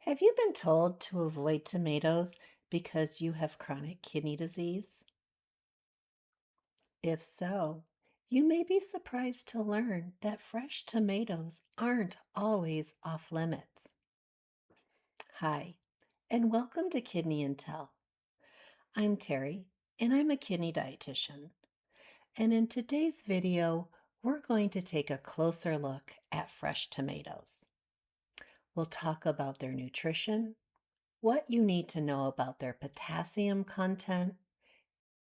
Have you been told to avoid tomatoes because you have chronic kidney disease? If so, you may be surprised to learn that fresh tomatoes aren't always off limits. Hi, and welcome to KidneyIntel. I'm Terry, and I'm a kidney dietitian. And in today's video, we're going to take a closer look at fresh tomatoes. We'll talk about their nutrition, what you need to know about their potassium content,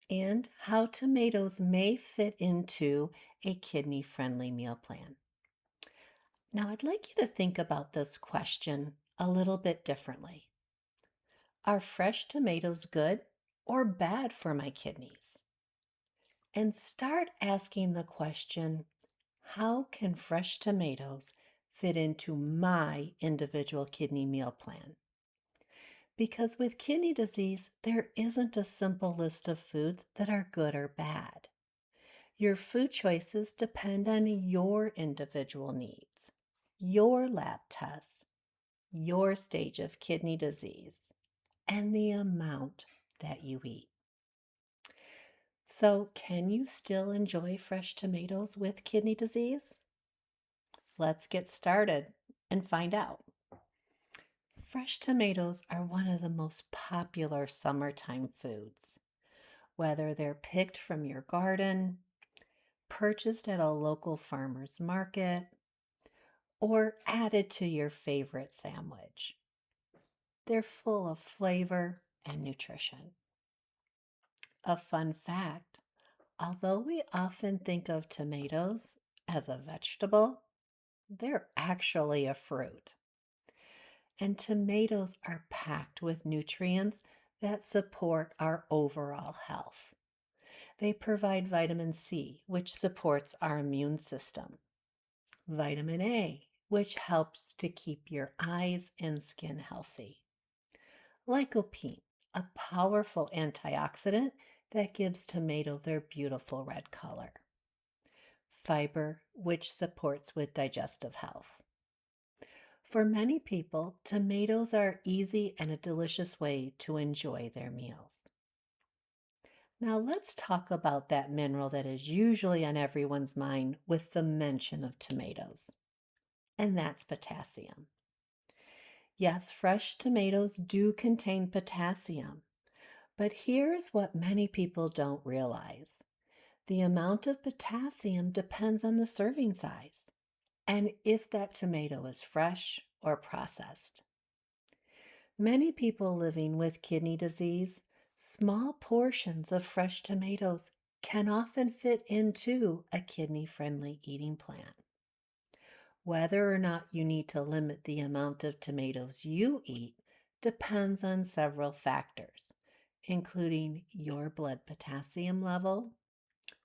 and how tomatoes may fit into a kidney-friendly meal plan. Now, I'd like you to think about this question a little bit differently. Are fresh tomatoes good or bad for my kidneys? And start asking the question, how can fresh tomatoes fit into my individual kidney meal plan? Because with kidney disease, there isn't a simple list of foods that are good or bad. Your food choices depend on your individual needs, your lab tests, your stage of kidney disease, and the amount that you eat. So, can you still enjoy fresh tomatoes with kidney disease? Let's get started and find out. Fresh tomatoes are one of the most popular summertime foods. Whether they're picked from your garden, purchased at a local farmer's market, or added to your favorite sandwich. They're full of flavor and nutrition. A fun fact, although we often think of tomatoes as a vegetable, they're actually a fruit. And tomatoes are packed with nutrients that support our overall health. They provide vitamin C, which supports our immune system, vitamin A, which helps to keep your eyes and skin healthy, lycopene, a powerful antioxidant that gives tomato their beautiful red color, fiber, which supports with digestive health. For many people, tomatoes are easy and a delicious way to enjoy their meals. Now let's talk about that mineral that is usually on everyone's mind with the mention of tomatoes, and that's potassium. Yes, fresh tomatoes do contain potassium, but here's what many people don't realize. The amount of potassium depends on the serving size and if that tomato is fresh or processed. Many people living with kidney disease, small portions of fresh tomatoes can often fit into a kidney-friendly eating plan. Whether or not you need to limit the amount of tomatoes you eat depends on several factors, including your blood potassium level,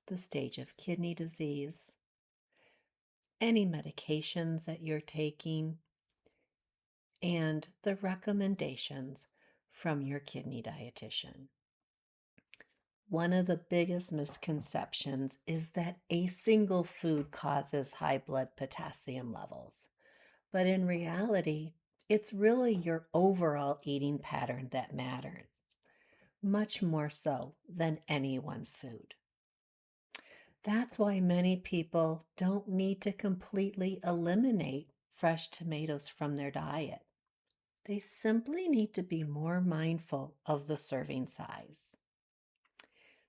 the stage of kidney disease, any medications that you're taking, and the recommendations from your kidney dietitian. One of the biggest misconceptions is that a single food causes high blood potassium levels. But in reality, it's really your overall eating pattern that matters, much more so than any one food. That's why many people don't need to completely eliminate fresh tomatoes from their diet. They simply need to be more mindful of the serving size.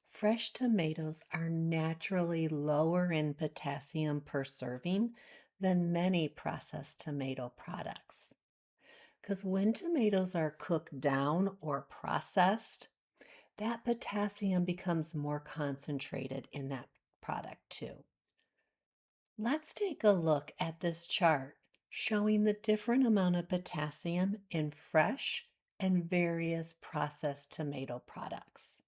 Fresh tomatoes are naturally lower in potassium per serving than many processed tomato products. Because when tomatoes are cooked down or processed, that potassium becomes more concentrated in that product too. Let's take a look at this chart showing the different amount of potassium in fresh and various processed tomato products.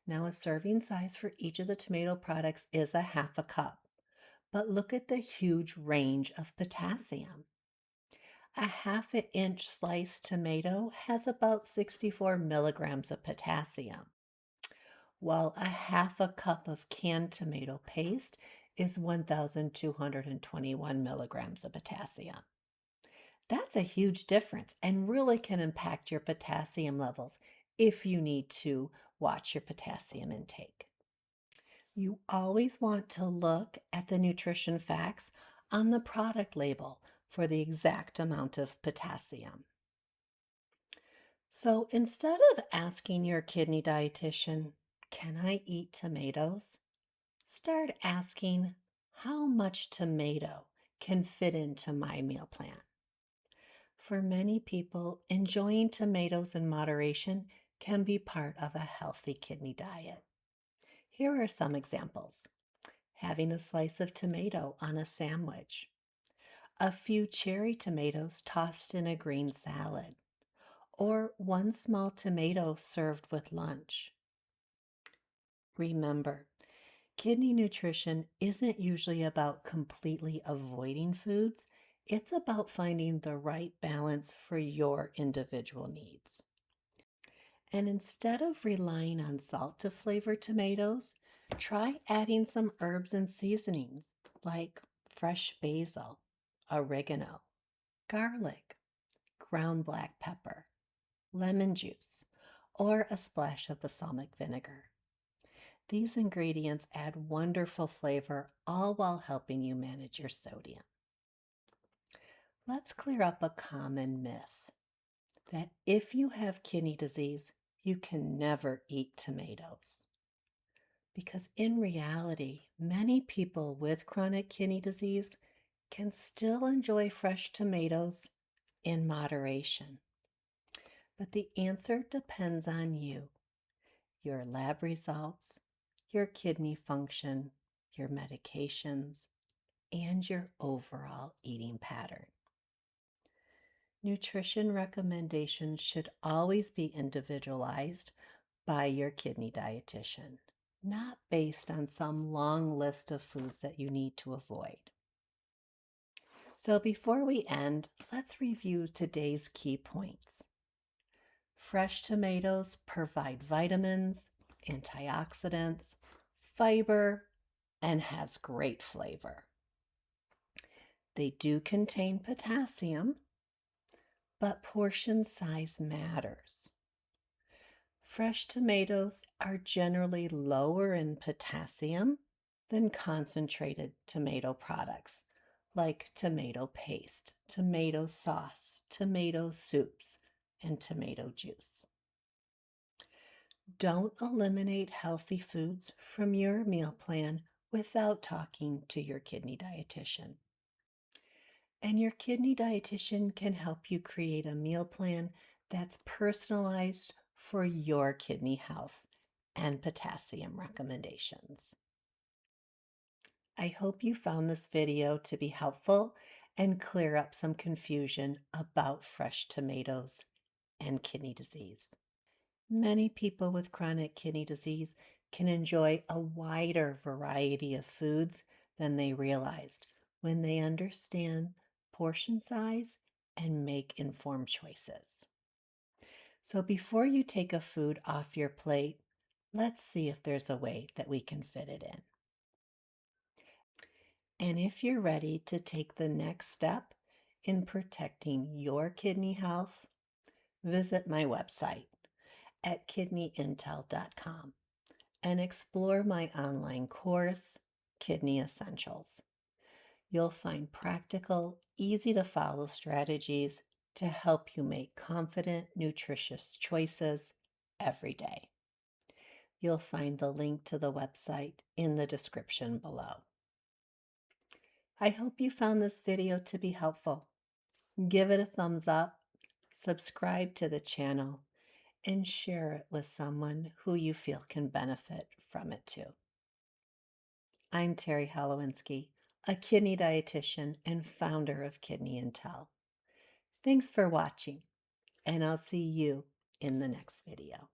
Now, a serving size for each of the tomato products is a half a cup, but look at the huge range of potassium. A half an inch sliced tomato has about 64 milligrams of potassium, while a half a cup of canned tomato paste is 1,221 milligrams of potassium. That's a huge difference and really can impact your potassium levels if you need to watch your potassium intake. You always want to look at the nutrition facts on the product label for the exact amount of potassium. So instead of asking your kidney dietitian, "Can I eat tomatoes?" start asking, "How much tomato can fit into my meal plan?" For many people, enjoying tomatoes in moderation can be part of a healthy kidney diet. Here are some examples: having a slice of tomato on a sandwich, a few cherry tomatoes tossed in a green salad, or one small tomato served with lunch. Remember, kidney nutrition isn't usually about completely avoiding foods. It's about finding the right balance for your individual needs. And instead of relying on salt to flavor tomatoes, try adding some herbs and seasonings like fresh basil, oregano, garlic, ground black pepper, lemon juice, or a splash of balsamic vinegar. These ingredients add wonderful flavor, all while helping you manage your sodium. Let's clear up a common myth that if you have kidney disease, you can never eat tomatoes. Because in reality, many people with chronic kidney disease can still enjoy fresh tomatoes in moderation. But the answer depends on you, your lab results, your kidney function, your medications, and your overall eating pattern. Nutrition recommendations should always be individualized by your kidney dietitian, not based on some long list of foods that you need to avoid. So before we end, let's review today's key points. Fresh tomatoes provide vitamins, antioxidants, fiber, and has great flavor. They do contain potassium, but portion size matters. Fresh tomatoes are generally lower in potassium than concentrated tomato products like tomato paste, tomato sauce, tomato soups, and tomato juice. Don't eliminate healthy foods from your meal plan without talking to your kidney dietitian. And your kidney dietitian can help you create a meal plan that's personalized for your kidney health and potassium recommendations. I hope you found this video to be helpful and clear up some confusion about fresh tomatoes and kidney disease. Many people with chronic kidney disease can enjoy a wider variety of foods than they realized when they understand portion size and make informed choices. So before you take a food off your plate, let's see if there's a way that we can fit it in. And if you're ready to take the next step in protecting your kidney health, visit my website at KidneyIntel.com and explore my online course, Kidney Essentials. You'll find practical, easy to follow strategies to help you make confident, nutritious choices every day. You'll find the link to the website in the description below. I hope you found this video to be helpful. Give it a thumbs up, subscribe to the channel, and share it with someone who you feel can benefit from it too. I'm Terry Halowinski, a kidney dietitian and founder of KidneyIntel. Thanks for watching, and I'll see you in the next video.